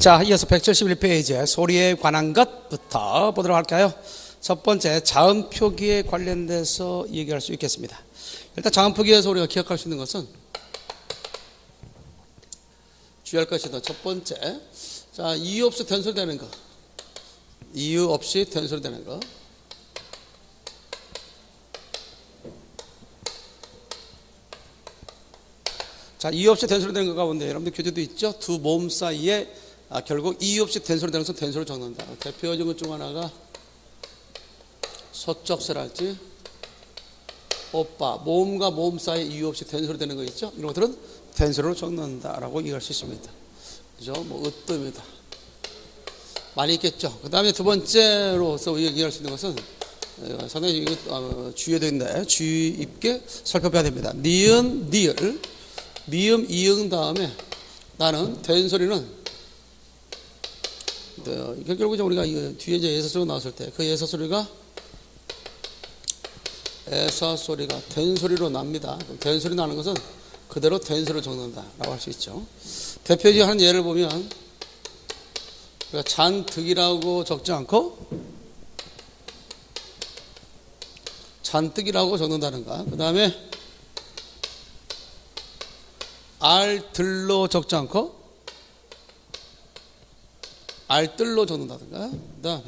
자, 이어서 171페이지에 소리에 관한 것부터 보도록 할까요? 첫 번째, 자음 표기에 관련돼서 얘기할 수 있겠습니다. 일단 자음 표기에서 우리가 기억할 수 있는 것은 주의할 것이다. 첫 번째, 자, 이유 없이 된소리되는 거. 이유 없이 된소리되는 거. 자, 이유 없이 된소리되는 거 가운데 여러분들 교재도 있죠? 두 모음 사이에 결국 이유 없이 된소리되는 것은 된소리를 적는다. 대표적인 것 중 하나가 서적세랄지 오빠, 모음과 모음 사이에 이유 없이 된소리되는 거 있죠? 이런 것들은 된소리로 적는다라고 이해할 수 있습니다. 그죠? 뭐 으뜸이다. 많이 있겠죠. 그 다음에 두 번째로서 얘기할 수 있는 것은 상당히 주의해야 되는데 주의 깊게 살펴봐야 됩니다. 니은, 니을, 미음, 이응 다음에 나는 된소리는 결국 우리가 뒤에 이제 예사소리가 나왔을 때 그 예사소리가 에사소리가 된소리로 납니다. 된소리 나는 것은 그대로 된소리를 적는다라고 할 수 있죠. 대표적인 한 예를 보면 우리가 잔뜩이라고 적지 않고 잔뜩이라고 적는다는가. 그 다음에 알들로 적지 않고 알뜰로 적는다든가. 그 다음에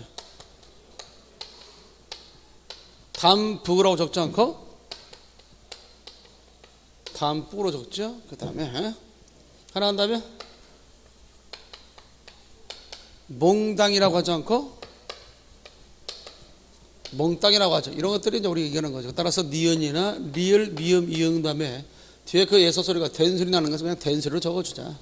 담북이라고 적지 않고 담북으로 적죠. 그 다음에 하나 한 다음에 몽땅이라고 하지 않고 몽땅이라고 하죠. 이런 것들이 이제 우리가 얘기하는 거죠. 따라서 니은이나 리을, 미음, 이응 다음에 뒤에 그 예서소리가 된소리 나는 것은 그냥 된소리로 적어주자.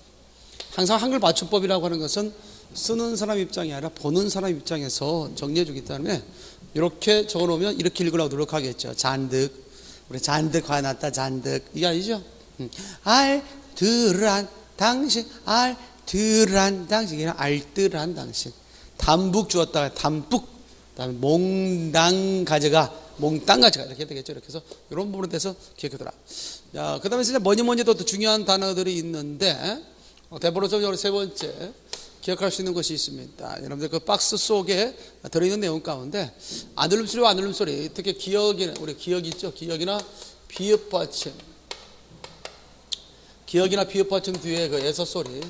항상 한글 맞춤법이라고 하는 것은 쓰는 사람 입장이 아니라 보는 사람 입장에서 정리해 주기 때문에 이렇게 적어놓으면 이렇게 읽으려고 노력하겠죠. 잔득, 우리 잔득 화났다 잔득 이게 아니죠. 알들한 당신, 알들한 당신이나 알뜰한 당신. 담북 주었다가 담북, 그다음에 몽땅 가져가, 몽땅 가져가 이렇게 되겠죠. 이렇게 해서 이런 부분에 대해서 기억해둬라. 자, 그 다음에 이제 뭐니도 또 중요한 단어들이 있는데 대표적으로 세 번째 기억할 수 있는 것이 있습니다. 여러분들 그 박스 속에 들어있는 내용 가운데 안들름 소리와 안들름 소리, 특히 기억이나 우리 기억 있죠? 기억이나 비읍 받침, 기억이나 비읍 받침 뒤에 그 예서 소리,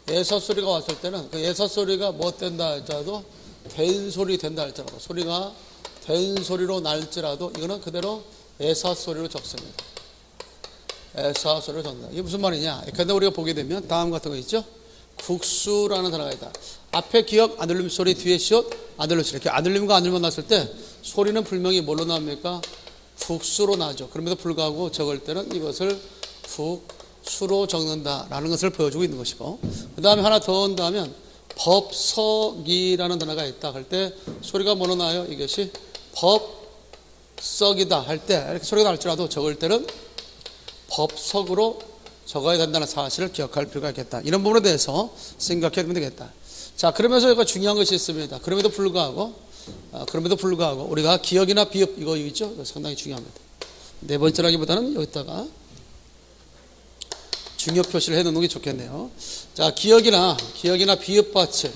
예서 소리가 왔을 때는 그 예서 소리가 뭐 된다 할지라도 된 소리 된다 할지라도 소리가 된 소리로 날지라도 이거는 그대로 예사 소리로 적습니다. 예사 소리로 적는다. 이게 무슨 말이냐? 근데 우리가 보게 되면 다음 같은 거 있죠? 국수라는 단어가 있다. 앞에 기억, 안들림 소리, 뒤에 시옷, 안들림 소리. 이렇게 안들림과 안들림만 났을 때 소리는 분명히 뭘로 납니까? 국수로 나죠. 그럼에도 불구하고 적을 때는 이것을 국수로 적는다라는 것을 보여주고 있는 것이고, 그 다음에 하나 더 온다면 법석이라는 단어가 있다 할 때 소리가 뭐로 나요? 이것이 법석이다 할 때 이렇게 소리가 날지라도 적을 때는 법석으로 적어야 된다는 사실을 기억할 필요가 있겠다. 이런 부분에 대해서 생각해 보면 되겠다. 자, 그러면서 여기가 중요한 것이 있습니다. 그럼에도 불구하고 우리가 기억이나 비읍 이거 있죠? 이거 상당히 중요합니다. 네 번째라기보다는 여기다가 중요 표시를 해 놓는 게 좋겠네요. 자, 기억이나 비읍 받침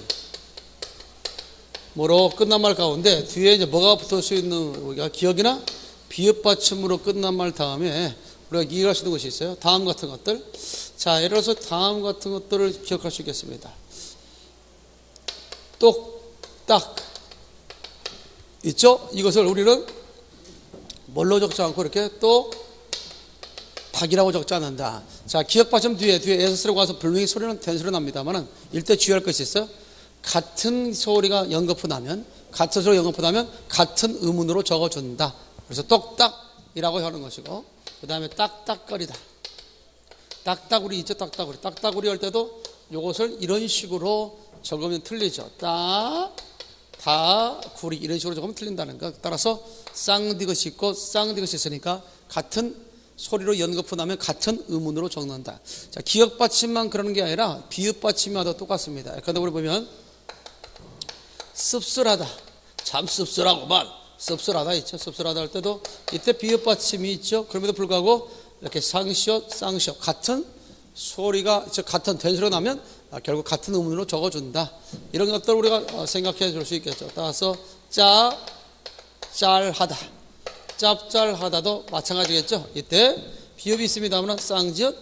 뭐로 끝난 말 가운데 뒤에 이제 뭐가 붙을 수 있는 우리가 기억이나 비읍 받침으로 끝난 말 다음에 우리가 이해할 수 있는 것이 있어요. 다음 같은 것들. 자, 예를 들어서 다음 같은 것들을 기억할 수 있겠습니다. 똑딱 있죠? 이것을 우리는 뭘로 적지 않고 이렇게 똑딱이라고 적지 않는다. 자, 기억 받침 뒤에 에서스라고 와서 분명히 소리는 된소리 납니다만은 일대 주의할 것이 있어요. 같은 소리가 연거푸 나면 같은 같은 의문으로 적어준다. 그래서 똑딱이라고 하는 것이고, 그 다음에 딱딱거리다. 딱따구리 있죠? 딱따구리. 딱따구리 할 때도 이것을 이런 식으로 적으면 틀리죠. 다구리 이런 식으로 적으면 틀린다는 거. 따라서 쌍디귿이 있고 쌍디귿이 있으니까 같은 소리로 연거푸 나면 같은 의문으로 적는다. 자, 기억 받침만 그러는 게 아니라 비읍 받침마다 똑같습니다. 그런데 우리 보면 씁쓸하다. 참 씁쓸하고만. 씁쓸하다 있죠. 씁쓸하다 할 때도 이때 비읍 받침이 있죠. 그럼에도 불구하고 이렇게 쌍시옷 같은 소리가 같은 된소리가 나면 결국 같은 음운으로 적어준다. 이런 것들 우리가 생각해 줄 수 있겠죠. 따라서 짤하다, 짭짤하다도 마찬가지겠죠. 이때 비읍이 있습니다만 쌍지읒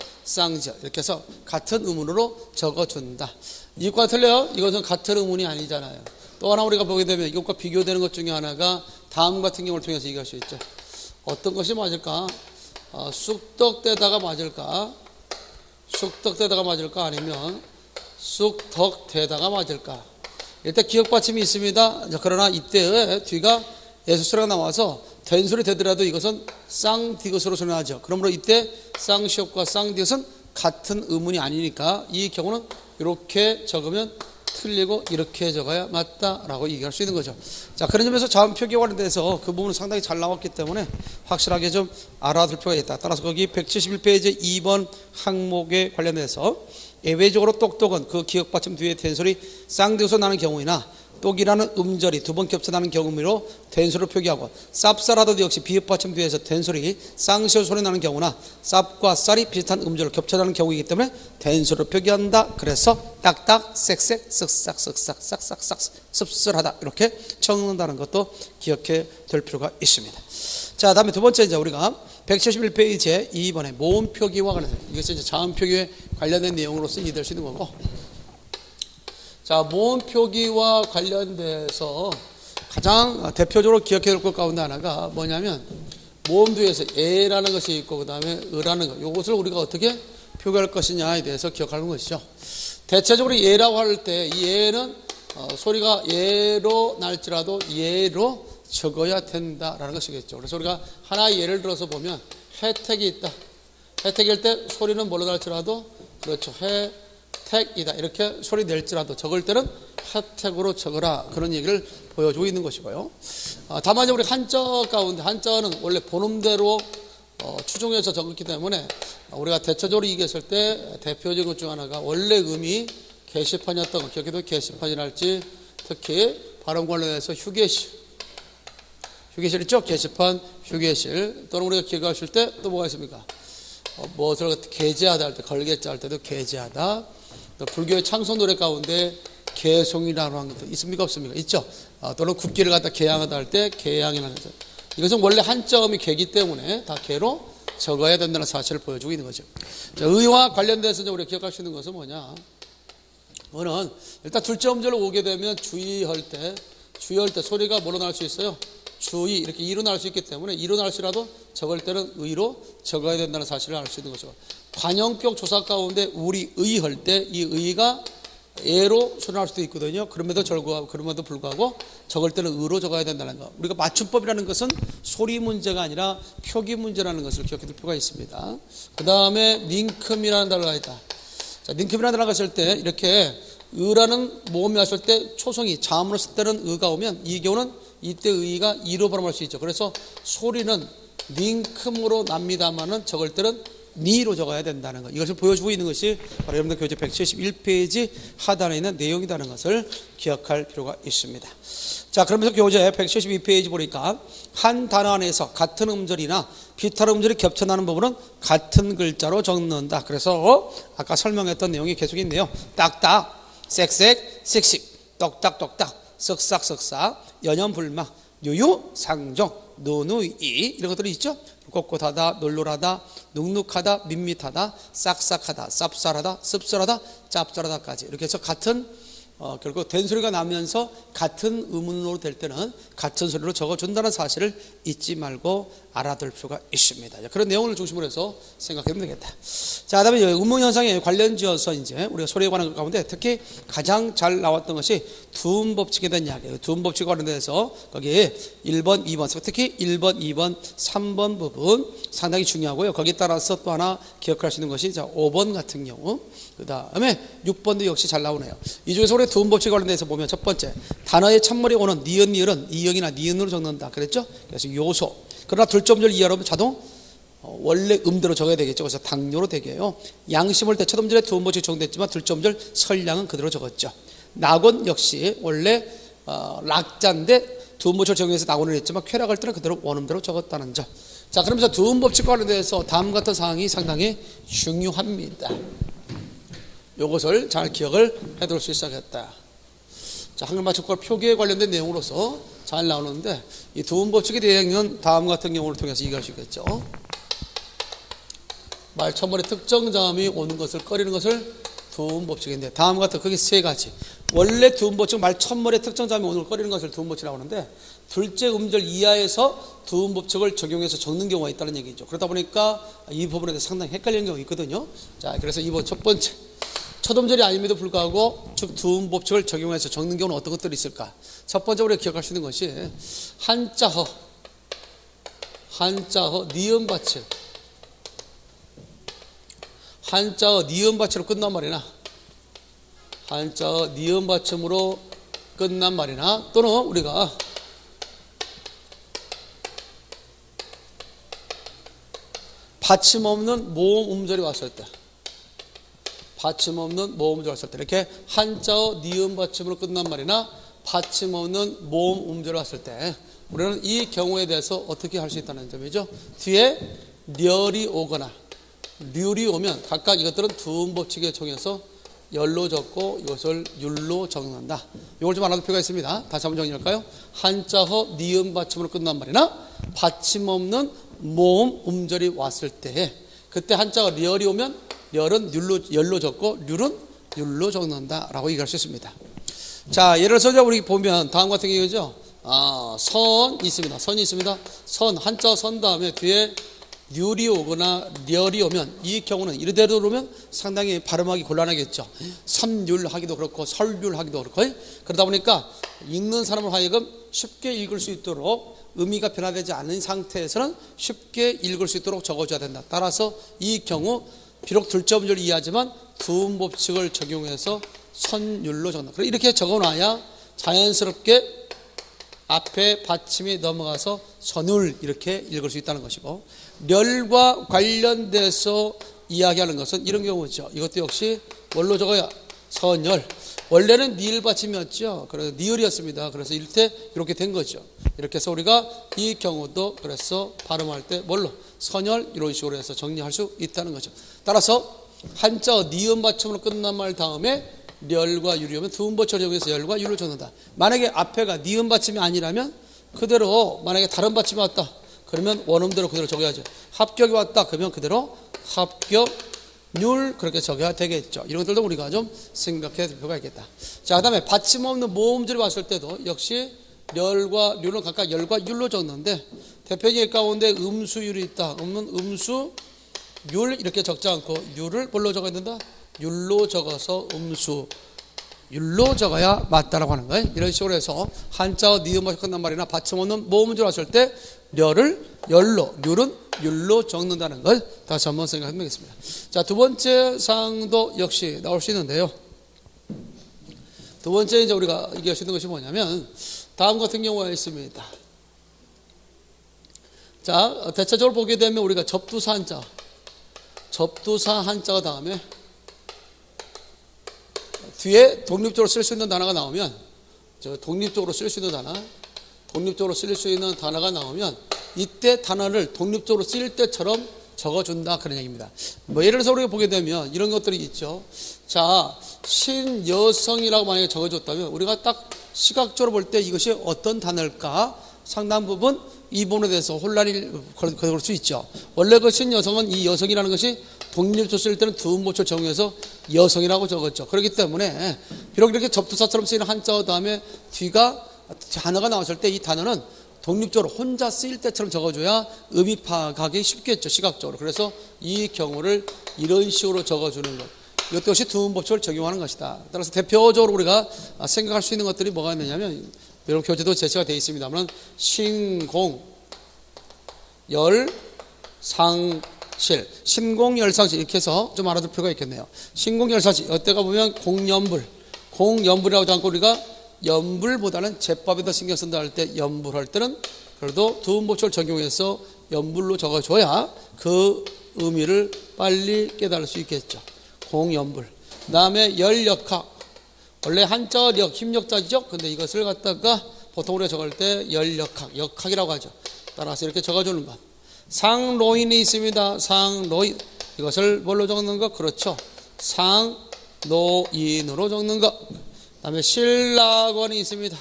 이렇게 해서 같은 음운으로 적어준다. 이것과 틀려요. 이것은 같은 음운이 아니잖아요. 또 하나 우리가 보게 되면 이것과 비교되는 것 중에 하나가 다음 같은 경우를 통해서 얘기할 수 있죠. 어떤 것이 맞을까? 쑥떡대다가 맞을까? 쑥떡대다가 맞을까? 아니면 쑥덕대다가 맞을까? 일단 기억받침이 있습니다. 그러나 이때 뒤가 예수소리가 나와서 된소리 되더라도 이것은 쌍디귿으로 소리나죠. 그러므로 이때 쌍시옷과 쌍디귿은 같은 음운이 아니니까 이 경우는 이렇게 적으면 틀리고 이렇게 적어야 맞다라고 얘기할 수 있는 거죠. 자, 그런 점에서 자음표기와 관련돼서 그 부분은 상당히 잘 나왔기 때문에 확실하게 좀 알아둘 필요가 있다. 따라서 거기 171페이지 2번 항목에 관련해서 예외적으로 똑똑은 그 기억받침 뒤에 된소리 쌍디귿으로 나는 경우이나 똑이라는 음절이 두 번 겹쳐 나는 경우로 된소리를 표기하고 쌉쌀하다도 역시 비읍받침 뒤에서 된소리 쌍시옷 소리 나는 경우나 쌉과 쌀이 비슷한 음절을 겹쳐 나는 경우이기 때문에 된소리를 표기한다. 그래서 딱딱 쌕쌕 쓱싹 쓱싹 싹싹싹 씁쓸하다 이렇게 적는다는 것도 기억해 둘 필요가 있습니다. 자, 다음에 두 번째 이제 우리가 171페이지에 2번에 모음 표기와 관련해서 이것이 이제 자음 표기에 관련된 내용으로서 이해될 수 있는 거고, 자, 모음 표기와 관련돼서 가장 대표적으로 기억해야 될 것 가운데 하나가 뭐냐면 모음 뒤에서 에라는 것이 있고 그 다음에 으라는 것, 이것을 우리가 어떻게 표기할 것이냐에 대해서 기억하는 것이죠. 대체적으로 예라고 할 때 이 예는 소리가 예로 날지라도 예로 적어야 된다라는 것이겠죠. 그래서 우리가 하나의 예를 들어서 보면 혜택이 있다. 혜택일 때 소리는 뭘로 날지라도 그렇죠. 혜택이다. 이렇게 소리 낼지라도 적을 때는 혜택으로 적으라. 그런 얘기를 보여주고 있는 것이고요. 다만 우리 한자 가운데 한자는 원래 본음대로 추종해서 적었기 때문에 우리가 대체적으로 얘기했을 때 대표적인 것 중 하나가 원래 음이 게시판이었던 거 기억해도 게시판이랄지 특히 발음 관련해서 휴게실 있죠? 게시판, 휴게실. 또는 우리가 기억하실 때 또 뭐가 있습니까? 무엇을 게재하다 할 때, 걸게자 할 때도 게재하다. 불교의 창송 노래 가운데 개송이라고 하는 것도 있습니까? 없습니까? 있죠? 또는 국기를 갖다 개양하다 할 때 개양이라는 것. 이것은 원래 한자음이 개기 때문에 다 개로 적어야 된다는 사실을 보여주고 있는 거죠. 자, 의와 관련돼서 우리가 기억할 수 있는 것은 뭐냐? 뭐는 일단 둘째 음절로 오게 되면 주의할 때 소리가 뭐로 날 수 있어요? 주의 이렇게 이로 날 수 있기 때문에 이로 날지라도 적을 때는 의로 적어야 된다는 사실을 알 수 있는 거죠. 관형격 조사 가운데 우리 의할 때 이 의가 예로 소리 날 수도 있거든요. 그럼에도 불구하고 적을 때는 의로 적어야 된다는 거. 우리가 맞춤법이라는 것은 소리 문제가 아니라 표기 문제라는 것을 기억해 둘 필요가 있습니다. 그 다음에 닝큼이라는 단어가 있다. 자, 닝큼이라는 단어가 있을 때 이렇게 의라는 모음이 왔을 때 초성이 자음으로 쓸 때는 의가 오면 이 경우는 이때 의가 이로 발음할 수 있죠. 그래서 소리는 닝큼으로 납니다만은 적을 때는 니로 적어야 된다는 것. 이것을 보여주고 있는 것이 바로 여러분들 교재 171페이지 하단에 있는 내용이라는 것을 기억할 필요가 있습니다. 자, 그러면서 교재 172페이지 보니까 한 단어 안에서 같은 음절이나 비슷한 음절이 겹쳐나는 부분은 같은 글자로 적는다. 그래서 아까 설명했던 내용이 계속 있네요. 딱딱, 쌕쌕, 씩씩, 떡딱떡딱, 쓱싹쓱싹, 연연불망, 유유상종, 누누이 이런 것들이 있죠. 꼿꼿하다, 놀놀하다, 눅눅하다, 밋밋하다, 싹싹하다, 쌉쌀하다, 씁쓸하다, 짭짤하다까지 이렇게 해서 같은 결국 된소리가 나면서 같은 음운으로 될 때는 같은 소리로 적어준다는 사실을 잊지 말고 알아둘 필요가 있습니다. 그런 내용을 중심으로 해서 생각하면 되겠다. 자, 그다음에 음운 현상에 관련지어서 이제 우리가 소리에 관한 것 가운데 특히 가장 잘 나왔던 것이 두음 법칙에 대한 이야기예요. 두음 법칙에 관련돼서 거기에 1번, 2번, 특히 1번, 2번, 3번 부분 상당히 중요하고요. 거기에 따라서 또 하나 기억할 수 있는 것이 5번 같은 경우, 그 다음에 6번도 역시 잘 나오네요. 이 중에서 우리 두음 법칙에 관련돼서 보면 첫 번째, 단어의 첫머리 오는 니은, 니을은 이응이나 니은으로 적는다. 그랬죠? 그래서 요소. 그러나 둘째 음절 이하로 자동 원래 음대로 적어야 되겠죠. 그래서 당뇨로 되게요. 양심을 때 첫 음절에 두음 법칙이 적용됐지만 둘째 음절 설량은 그대로 적었죠. 낙원 역시 원래 락자인데 두음 법칙을 적용해서 낙원을 했지만 쾌락할 때는 그대로 원음대로 적었다는 점. 자, 그러면서 두음 법칙과 관련돼서 다음 같은 사항이 상당히 중요합니다. 요것을 잘 기억을 해둘 수 있어야겠다. 자, 한글 맞춤법 표기에 관련된 내용으로서 잘 나오는데 이 두음법칙의 대응은 다음 같은 경우를 통해서 이해할 수 있겠죠. 말 첫머리 특정자음이 오는 것을 꺼리는 것을 두음법칙인데 다음 같은 그게 세 가지. 원래 두음법칙은 말 첫머리 특정자음이 오는 걸 꺼리는 것을 두음법칙이라고 하는데 둘째 음절 이하에서 두음법칙을 적용해서 적는 경우가 있다는 얘기죠. 그러다 보니까 이 부분에 대해서 상당히 헷갈리는 경우가 있거든요. 자, 그래서 이번 첫 번째 첫 음절이 아님에도 불구하고 즉 두음법칙을 적용해서 적는 경우는 어떤 것들이 있을까? 첫 번째 우리가 기억할 수 있는 것이 한자허 니은 받침 한자어 니은 받침으로 끝난 말이나 한자어 니은 받침으로 끝난 말이나 또는 우리가 받침 없는 모음 음절이 왔을 때 받침 없는 모음 음절이 왔을 때 이렇게 한자어 니은 받침으로 끝난 말이나 받침 없는 모음 음절이 왔을 때 우리는 이 경우에 대해서 어떻게 할 수 있다는 점이죠. 뒤에 렬이 오거나 률이 오면 각각 이것들은 두음법칙에 적용해서 열로 적고 이것을 율로 적는다. 이걸 좀 알아둘 필요가 있습니다. 다시 한번 정리할까요? 한자허 니은 받침으로 끝난 말이나 받침 없는 모음 음절이 왔을 때 그때 한자가 렬이 오면 렬은 열로 적고 률은 율로 적는다라고 얘기할 수 있습니다. 자, 예를 들어서 우리 보면 다음 같은 경우죠. 선이 있습니다. 선이 있습니다. 선 한자 선 다음에 뒤에 률이 오거나 렬이 오면 이 경우는 이대로 오면 상당히 발음하기 곤란하겠죠. 선율하기도 그렇고 설율하기도 그렇고 그러다 보니까 읽는 사람을 하여금 쉽게 읽을 수 있도록 의미가 변화되지 않은 상태에서는 쉽게 읽을 수 있도록 적어줘야 된다. 따라서 이 경우 비록 둘째 음절을 이해하지만 두음법칙을 적용해서 선율로 적는다. 그럼 이렇게 적어놔야 자연스럽게 앞에 받침이 넘어가서 선율 이렇게 읽을 수 있다는 것이고 렬과 관련돼서 이야기하는 것은 이런 경우죠. 이것도 역시 뭘로 적어야 선열. 원래는 니을 받침이었죠. 그래서 니을이었습니다. 그래서 이때 이렇게 된 거죠. 이렇게 해서 우리가 이 경우도 그래서 발음할 때 뭘로 선열 이런 식으로 해서 정리할 수 있다는 거죠. 따라서 한자 니은 받침으로 끝난 말 다음에 렬과 율이 오면 두음법칙을 적용해서 열과 율을 적는다. 만약에 앞에가 니은 받침이 아니라면 그대로 만약에 다른 받침이 왔다. 그러면 원음대로 그대로 적어야죠. 합격이 왔다. 그러면 그대로 합격, 율 그렇게 적어야 되겠죠. 이런 것들도 우리가 좀 생각해 볼 필요가 있겠다. 자, 그 다음에 받침 없는 모음절이 왔을 때도 역시 렬과 율은 각각 열과 율로 적는데 대표적인 가운데 음수율이 있다. 그러면 음수, 율 이렇게 적지 않고 율을 뭘로 적어야 된다? 율로 적어서 음수 율로 적어야 맞다라고 하는 거예요. 이런 식으로 해서 한자어 니은맛이 끝난 말이나 받침 없는 모음줄 왔을 때 렬을 열로 률은 율로 적는다는 걸 다시 한번 생각해 보겠습니다. 자, 두 번째 사항도 역시 나올 수 있는데요. 두 번째 이제 우리가 얘기할 수 있는 것이 뭐냐면 다음 같은 경우가 있습니다. 자, 대체적으로 보게 되면 우리가 접두사 한자 다음에 뒤에 독립적으로 쓸 수 있는 단어가 나오면 독립적으로 쓸 수 있는 단어가 나오면 이때 단어를 독립적으로 쓰일 때처럼 적어준다 그런 얘기입니다. 뭐 예를 들어서 우리가 보게 되면 이런 것들이 있죠. 자, 신여성이라고 만약에 적어줬다면 우리가 딱 시각적으로 볼 때 이것이 어떤 단어일까 상당 부분 이 부분에 대해서 혼란이 걸릴 수 있죠. 원래 그 신여성은 이 여성이라는 것이 독립적으로 쓸 때는 두음보철 적용해서 여성이라고 적었죠. 그렇기 때문에 비록 이렇게 접두사처럼 쓰이는 한자 다음에 뒤가 단어가 나왔을 때 이 단어는 독립적으로 혼자 쓰일 때처럼 적어줘야 의미 파악하기 쉽겠죠. 시각적으로. 그래서 이 경우를 이런 식으로 적어주는 것. 이것 역시 두음법칙을 적용하는 것이다. 따라서 대표적으로 우리가 생각할 수 있는 것들이 뭐가 있느냐면 여러분 교재도 제시가 되어 있습니다만 신공, 열, 상실, 신공열상실 이렇게 해서 좀 알아둘 필요가 있겠네요. 신공열상실 이때가 보면 공연불이라고 하지 않고 우리가 연불보다는 제법에 더 신경 쓴다 할 때 연불할 때는 그래도 두음법칙을 적용해서 연불로 적어줘야 그 의미를 빨리 깨달을 수 있겠죠. 공연불. 그 다음에 열역학. 원래 한자 력, 힘력자죠. 근데 이것을 갖다가 보통 우리가 적을 때 열역학, 역학이라고 하죠. 따라서 이렇게 적어주는 것. 상로인이 있습니다. 상로인. 이것을 뭘로 적는 것? 그렇죠. 노인으로 적는 것. 그다음에 실낙원이 있습니다.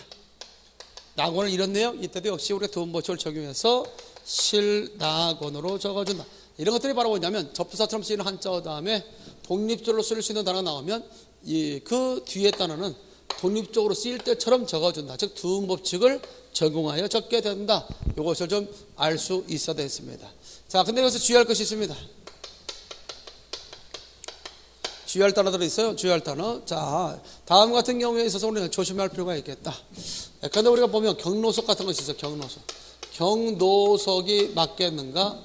낙원을 잃었네요. 이때도 역시 우리가 두음보초를 적용해서 실낙원으로 적어준다. 이런 것들이 바로 뭐냐면 접두사처럼 쓰이는 한자어 다음에 독립적으로 쓸 수 있는 단어가 나오면 그 뒤에 단어는 독립적으로 쓰일 때처럼 적어준다. 즉 두음법칙을 적용하여 적게 된다. 이것을 좀 알 수 있어야 되겠습니다. 자, 근데 여기서 주의할 것이 있습니다. 주의할 단어들이 있어요. 주의할 단어. 자, 다음 같은 경우에 있어서 우리는 조심할 필요가 있겠다. 그런데 우리가 보면 경로석 같은 것이 있어요. 경로석. 경노석이 맞겠는가?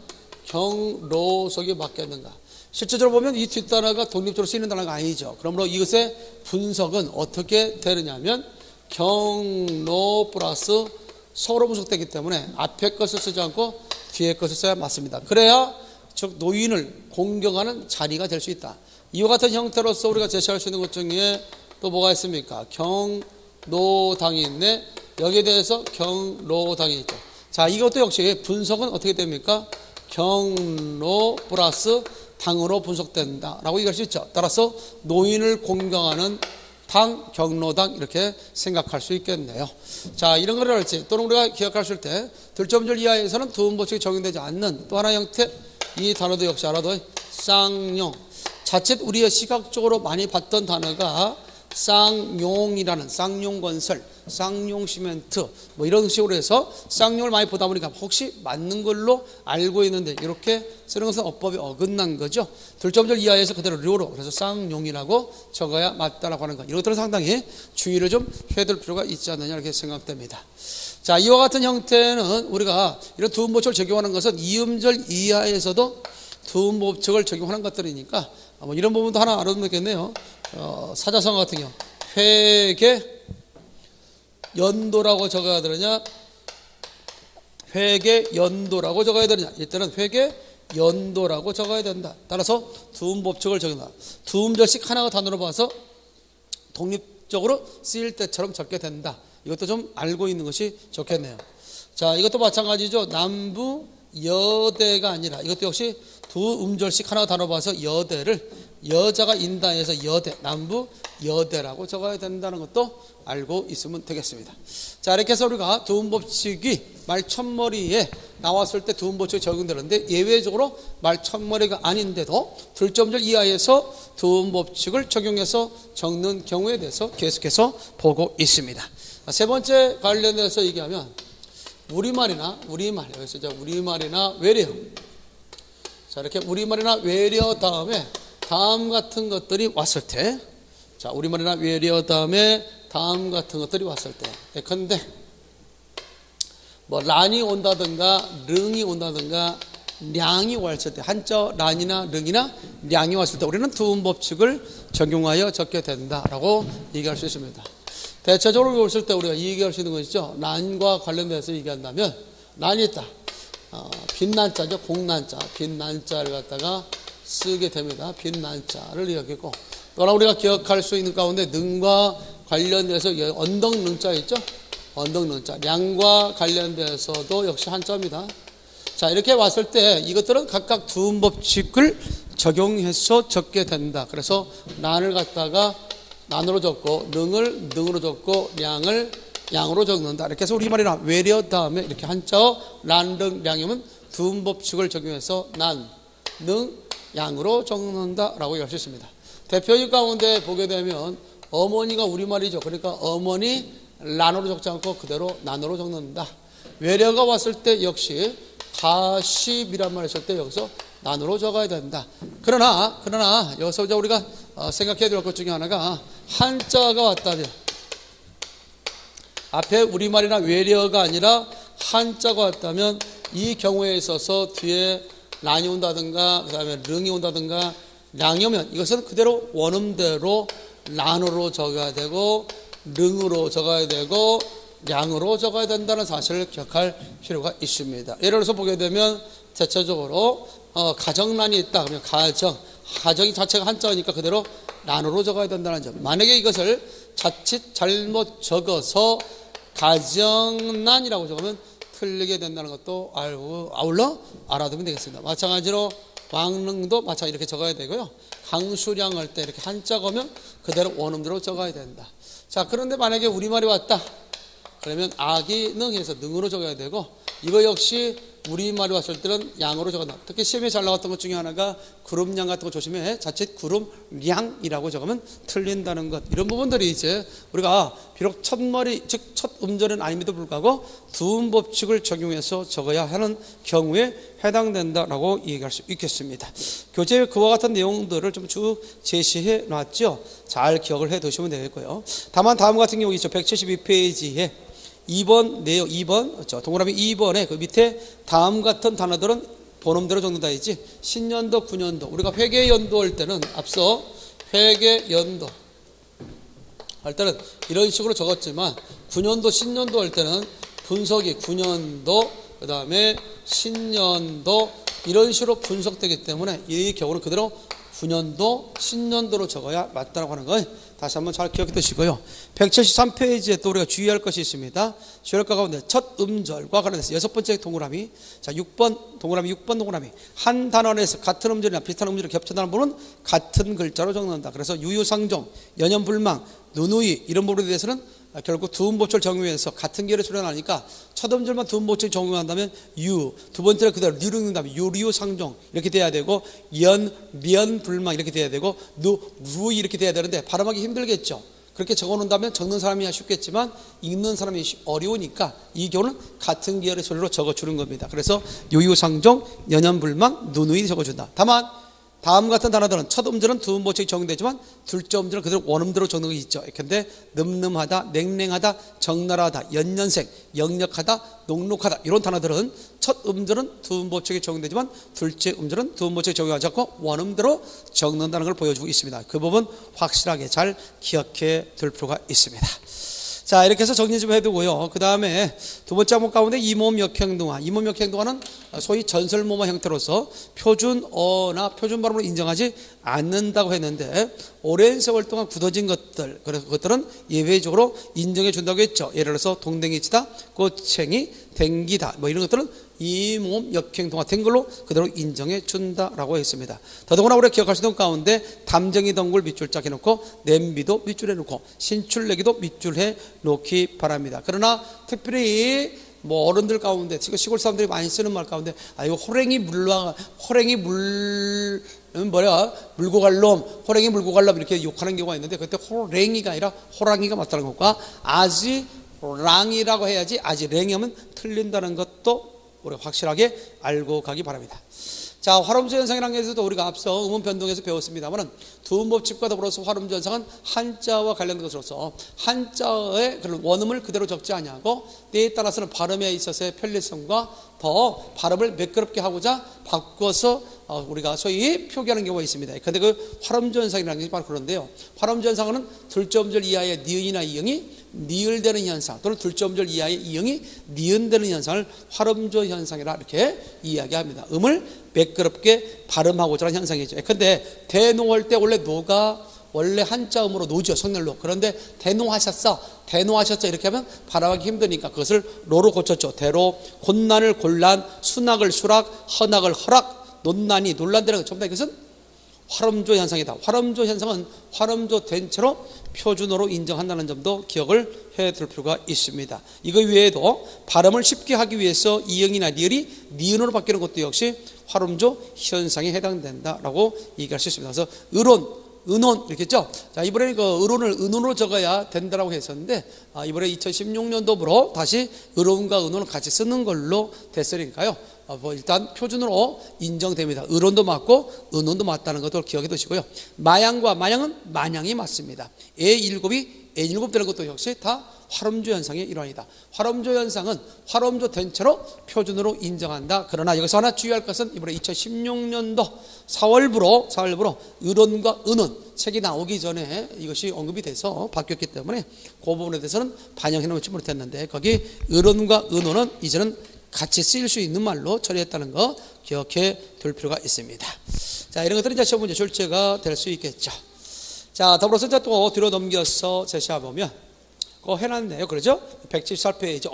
경로석이 맞겠는가? 실제적으로 보면 이 뒷단어가 독립적으로 쓰이는 단어가 아니죠. 그러므로 이것의 분석은 어떻게 되느냐면 경로 플러스 서로 분석되기 때문에 앞에 것을 쓰지 않고 뒤에 것을 써야 맞습니다. 그래야 즉 노인을 공경하는 자리가 될 수 있다. 이와 같은 형태로서 우리가 제시할 수 있는 것 중에 또 뭐가 있습니까? 경로당이 있네. 여기에 대해서 경로당이 있죠. 자, 이것도 역시 분석은 어떻게 됩니까? 경로 플러스 당으로 분석된다라고 얘기할 수 있죠. 따라서 노인을 공경하는 당, 경로당 이렇게 생각할 수 있겠네요. 자, 이런 걸 할지 또는 우리가 기억하실 때 들점절 이하에서는 두음법칙이 적용되지 않는 또 하나의 형태, 이 단어도 역시 알아둬. 쌍용. 자칫 우리가 시각적으로 많이 봤던 단어가 쌍용이라는 쌍용건설, 쌍용시멘트 뭐 이런 식으로 해서 쌍용을 많이 보다 보니까 혹시 맞는 걸로 알고 있는데 이렇게 쓰는 것은 어법이 어긋난 거죠. 들점절 이하에서 그대로 료로 그래서 쌍용이라고 적어야 맞다라고 하는 것. 이것들은 상당히 주의를 좀 해야 될 필요가 있지 않느냐 이렇게 생각됩니다. 자, 이와 같은 형태는 우리가 이런 두음법칙을 적용하는 것은 이음절 이하에서도 두음법칙을 적용하는 것들이니까 뭐 이런 부분도 하나 알아두면 되겠네요. 사자성어 같은 경우 회계 연도라고 적어야 되느냐, 회계 연도라고 적어야 되느냐. 이때는 회계 연도라고 적어야 된다. 따라서 두음법칙을 적용한다. 두음절씩 하나가 단어로 봐서 독립적으로 쓰일 때처럼 적게 된다. 이것도 좀 알고 있는 것이 좋겠네요. 자, 이것도 마찬가지죠. 남부 여대가 아니라 이것도 역시 두 음절씩 하나 단어 봐서 여대를 여자가 인다해서 여대, 남부 여대라고 적어야 된다는 것도 알고 있으면 되겠습니다. 자, 이렇게 해서 우리가 두음법칙이 말 첫머리에 나왔을 때 두음법칙이 적용되는데 예외적으로 말 첫머리가 아닌데도 들점절 이하에서 두음법칙을 적용해서 적는 경우에 대해서 계속해서 보고 있습니다. 세 번째 관련해서 얘기하면 우리말이나 여기서 이제 우리말이나 외래어. 자, 이렇게 우리말이나 외래어 다음에 다음 같은 것들이 왔을 때, 자, 우리말이나 외래어 다음에 다음 같은 것들이 왔을 때, 예컨대 뭐 란이 온다든가 릉이 온다든가 량이 왔을 때, 한자 란이나 릉이나 량이 왔을 때 우리는 두음법칙을 적용하여 적게 된다라고 얘기할 수 있습니다. 대체적으로 봤을 때 우리가 얘기할 수 있는 것이죠. 난과 관련돼서 얘기한다면 난이 있다. 빛난자죠. 공난자. 빛난자를 갖다가 쓰게 됩니다. 빛난자를 이야기하고 또 하나 우리가 기억할 수 있는 가운데 능과 관련돼서 언덕능자 있죠. 언덕능자. 량과 관련돼서도 역시 한자입니다. 자, 이렇게 왔을 때 이것들은 각각 두음법칙을 적용해서 적게 된다. 그래서 난을 갖다가 난으로 적고 능을 능으로 적고 량을 양으로 적는다. 이렇게 해서 우리말이나 외래어 다음에 이렇게 한자어 란, 능, 량이면 두음법칙을 적용해서 난, 능, 양으로 적는다라고 할 수 있습니다. 대표적 가운데 보게 되면 어머니가 우리말이죠. 그러니까 어머니 란으로 적지 않고 그대로 난으로 적는다. 외래어가 왔을 때 역시 가십이란 말을 했을 때 여기서 난으로 적어야 된다. 그러나 여기서 이제 우리가 생각해야 될 것 중에 하나가 한자가 왔다면 앞에 우리말이나 외래어가 아니라 한자가 왔다면 이 경우에 있어서 뒤에 란이 온다든가 그 다음에 릉이 온다든가 량이 오면 이것은 그대로 원음대로 란으로 적어야 되고 릉으로 적어야 되고 량으로 적어야 된다는 사실을 기억할 필요가 있습니다. 예를 들어서 보게 되면 대체적으로 가정란이 있다 그러면 가정이 자체가 한자니까 그대로 란으로 적어야 된다는 점. 만약에 이것을 자칫 잘못 적어서 가정란이라고 적으면 틀리게 된다는 것도 아울러 알아두면 되겠습니다. 마찬가지로 왕릉도 마찬가지로 이렇게 적어야 되고요. 강수량 할 때 이렇게 한자가 오면 그대로 원음대로 적어야 된다. 자, 그런데 만약에 우리말이 왔다. 그러면 악이 능해서 능으로 적어야 되고, 이거 역시 우리말이 왔을 때는 양으로 적어놔. 특히 시험에 잘 나왔던 것 중에 하나가 구름량 같은 거 조심해. 자칫 구름량이라고 적으면 틀린다는 것. 이런 부분들이 이제 우리가 비록 첫머리, 즉 첫 음절은 아님에도 불구하고 두음 법칙을 적용해서 적어야 하는 경우에 해당된다라고 얘기할 수 있겠습니다. 교재에 그와 같은 내용들을 좀 쭉 제시해 놨죠. 잘 기억을 해 두시면 되겠고요. 다만 다음 같은 경우 있죠. 172페이지에 2번 내용, 2번, 동그라미 2번에 그 밑에 다음 같은 단어들은 본음대로 적는다 했지. 신년도, 구년도. 우리가 회계연도 할 때는 앞서 회계연도 할 때는 이런 식으로 적었지만, 구년도, 신년도 할 때는 분석이 구년도, 그 다음에 신년도 이런 식으로 분석되기 때문에 이 경우는 그대로 구년도, 신년도로 적어야 맞다라고 하는 걸 다시 한번 잘 기억해 두시고요. 173페이지에 또 우리가 주의할 것이 있습니다. 주의할 것 가운데 첫 음절과 관련해서 여섯 번째 동그라미, 자 6번 동그라미, 6번 동그라미, 한 단어 안에서 같은 음절이나 비슷한 음절이 겹쳐다는 부분은 같은 글자로 적는다. 그래서 유유상종, 연연불망, 누누이 이런 부분에 대해서는 결국 두음보철 적용해서 같은 계열의 소리가 나니까 첫 음절만 두음보철 적용한다면 유, 두 번째는 그대로 뉴를 읽는다면 유리유상종 이렇게 돼야 되고, 연, 미연, 불망 이렇게 돼야 되고, 누 이렇게 돼야 되는데 발음하기 힘들겠죠. 그렇게 적어놓는다면 적는 사람이 쉽겠지만 읽는 사람이 어려우니까 이 경우는 같은 계열의 소리로 적어주는 겁니다. 그래서 유유상종, 연연불망, 누누이 적어준다. 다만 다음 같은 단어들은 첫 음절은 두음보칙이 적용되지만 둘째 음절은 그대로 원음대로 적는 게 있죠. 근데 늠름하다, 냉랭하다, 적나라하다, 연년색, 역력하다, 녹록하다 이런 단어들은 첫 음절은 두음보칙이 적용되지만 둘째 음절은 두음보칙이 적용하지 않고 원음대로 적는다는 걸 보여주고 있습니다. 그 부분 확실하게 잘 기억해 둘 필요가 있습니다. 자, 이렇게 해서 정리 좀 해두고요. 그 다음에 두 번째 항목 가운데 이모음 역행동화. 이모음 역행동화는 소위 전설모마 형태로서 표준어나 표준 발음으로 인정하지 않는다고 했는데, 오랜 세월 동안 굳어진 것들, 그래서 그것들은 예외적으로 인정해 준다고 했죠. 예를 들어서 동댕이 치다, 꽃챙이, 댕기다, 뭐 이런 것들은 이모음 역행동화 된 걸로 그대로 인정해 준다라고 했습니다. 더더구나 우리가 기억할 수 있는 가운데 담쟁이 덩굴 밑줄 짝 해놓고 냄비도 밑줄해 놓고 신출내기도 밑줄해 놓기 바랍니다. 그러나 특별히 뭐 어른들 가운데, 지금 시골 사람들이 많이 쓰는 말 가운데, 이거 물고 갈 놈, 호랭이 물고 갈 놈 이렇게 욕하는 경우가 있는데, 그때 호랭이가 아니라 호랑이가 맞다는 것과 아지랑이라고 해야지 아지랭이 하면 틀린다는 것도 우리가 확실하게 알고 가기 바랍니다. 자, 활음조 현상이라는 것에서도 우리가 앞서 음원 변동에서 배웠습니다만, 두음법칙과 더불어서 활음조 현상은 한자와 관련된 것으로서 한자의 그런 원음을 그대로 적지 아니하고 때에 따라서는 발음에 있어서의 편리성과 더 발음을 매끄럽게 하고자 바꿔서 우리가 소위 표기하는 경우가 있습니다. 그런데 그 활음조 현상이라는 게 바로 그런데요. 활음조 현상은 둘째 음절 이하의 니은이나 이응이 니을되는 현상, 또는 둘째 음절 이하의 이응이 니은되는 현상을 활음조 현상이라 이렇게 이야기합니다. 음을 매끄럽게 발음하고자 하는 현상이죠. 그런데 대노할 때 원래 노가 원래 한자음으로 노죠, 성렬로. 그런데 대노하셨어 이렇게 하면 발음하기 힘드니까 그것을 로로 고쳤죠. 대로, 곤란을 곤란, 순악을 수락, 헌악을 허락, 논란이 논란되는 것, 전부 다 이것은 활음조 현상이다. 활음조 현상은 활음조 된 채로 표준어로 인정한다는 점도 기억을 해둘 필요가 있습니다. 이거 외에도 발음을 쉽게 하기 위해서 이응이나 니을이 니은으로 바뀌는 것도 역시 활음조 현상에 해당된다라고 얘기할 수 있습니다. 그래서 은혼 이렇게 했죠. 자, 이번에 그 의론을 은혼으로 적어야 된다라고 했었는데, 이번에 2016년도부로 다시 의론과 은혼을 같이 쓰는 걸로 됐으니까요. 일단 표준으로 인정됩니다. 의론도 맞고 은혼도 맞다는 것을 기억해 두시고요. 마양과 마양은 마냥이 맞습니다. 애7이 애7 되는 것도 역시 다 활음조 현상의 일환이다. 활음조 현상은 활음조 된 채로 표준으로 인정한다. 그러나 여기서 하나 주의할 것은 이번에 2016년도 4월부로 의론과 은혼 책이 나오기 전에 이것이 언급이 돼서 바뀌었기 때문에 그 부분에 대해서는 반영해 놓지 못했는데, 거기 의론과 은혼은 이제는 같이 쓰일 수 있는 말로 처리했다는 거 기억해 둘 필요가 있습니다. 자, 이런 것들은 이제 시험 문제 출제가 될 수 있겠죠. 자, 더불어서 이제 또 뒤로 넘겨서 제시해 보면 그거 해놨네요. 그러죠? 174페이지.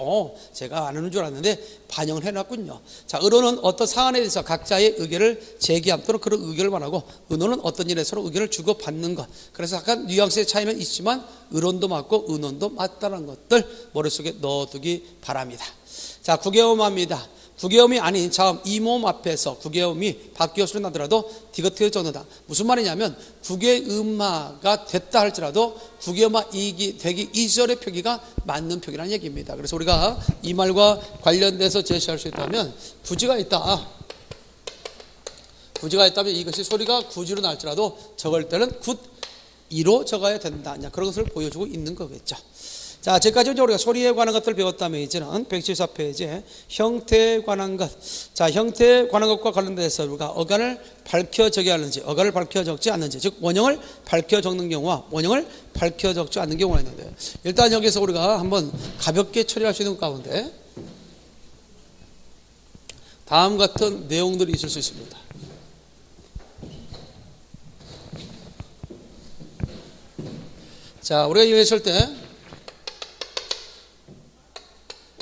제가 안 하는 줄 알았는데 반영을 해놨군요. 자, 의론은 어떤 사안에 대해서 각자의 의견을 제기함 또는 그런 의견을 말하고, 의논은 어떤 일에 서로 의견을 주고받는 것. 그래서 약간 뉘앙스의 차이는 있지만 의론도 맞고 의논도 맞다는 것들 머릿속에 넣어두기 바랍니다. 자, 구개음합니다. 구개음이 아닌 자음 이모음 앞에서 구개음이 바뀌어 소리 나더라도 디귿을 적는다. 무슨 말이냐면 구개음화가 됐다 할지라도 구개음화 되기 이전의 표기가 맞는 표기라는 얘기입니다. 그래서 우리가 이 말과 관련돼서 제시할 수 있다면 구지가 있다. 구지가 있다면 이것이 소리가 구지로 날지라도 적을 때는 굿이로 적어야 된다. 그런 것을 보여주고 있는 거겠죠. 자, 지금까지 우리가 소리에 관한 것들을 배웠다면 이제는 174페이지에 형태에 관한 것. 자, 형태에 관한 것과 관련돼서 우리가 어간을 밝혀 적어야 하는지, 어간을 밝혀 적지 않는지, 즉 원형을 밝혀 적는 경우와 원형을 밝혀 적지 않는 경우가 있는데, 일단 여기서 우리가 한번 가볍게 처리할 수 있는 가운데 다음 같은 내용들이 있을 수 있습니다. 자, 우리가 이거 했을 때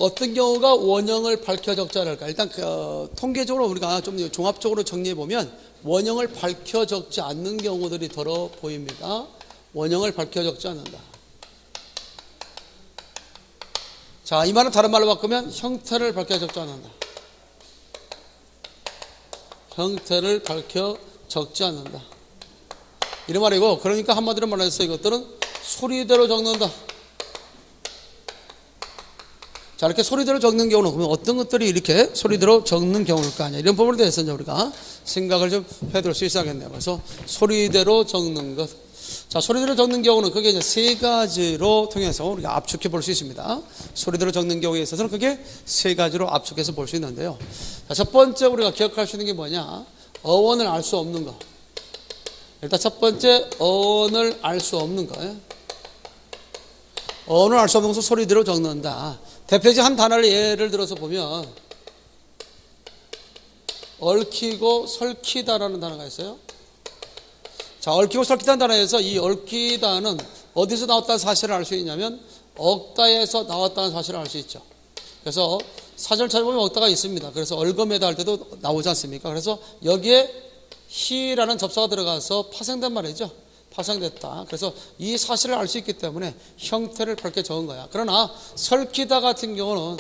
어떤 경우가 원형을 밝혀 적지 않을까? 일단 통계적으로 우리가 좀 종합적으로 정리해 보면 원형을 밝혀 적지 않는 경우들이 더러 보입니다. 원형을 밝혀 적지 않는다. 자, 이 말은 다른 말로 바꾸면 형태를 밝혀 적지 않는다. 형태를 밝혀 적지 않는다. 이런 말이고, 그러니까 한마디로 말해서 이것들은 소리대로 적는다. 자, 이렇게 소리대로 적는 경우는 그러면 어떤 것들이 이렇게 소리대로 적는 경우일까 하냐, 이런 부분에 대해서 우리가 생각을 좀 해둘 수 있어야겠네요. 그래서 소리대로 적는 것. 자, 소리대로 적는 경우는 그게 이제 세 가지로 통해서 우리가 압축해 볼 수 있습니다. 소리대로 적는 경우에 있어서는 그게 세 가지로 압축해서 볼 수 있는데요. 자, 첫 번째 우리가 기억할 수 있는 게 뭐냐? 어원을 알 수 없는 거. 일단 첫 번째, 어원을 알 수 없는 거. 어원을 알 수 없는 것을 소리대로 적는다. 대표적 한 단어를 예를 들어서 보면 얽히고 설키다라는 단어가 있어요. 자, 얽히고 설키다는 단어에서 이 얽히다는 어디서 나왔다는 사실을 알 수 있냐면 억다에서 나왔다는 사실을 알 수 있죠. 그래서 사전을 찾아보면 억다가 있습니다. 그래서 얽어매다 할 때도 나오지 않습니까? 그래서 여기에 히라는 접사가 들어가서 파생된 말이죠. 파생됐다. 그래서 이 사실을 알 수 있기 때문에 형태를 밝게 적은 거야. 그러나 설키다 같은 경우는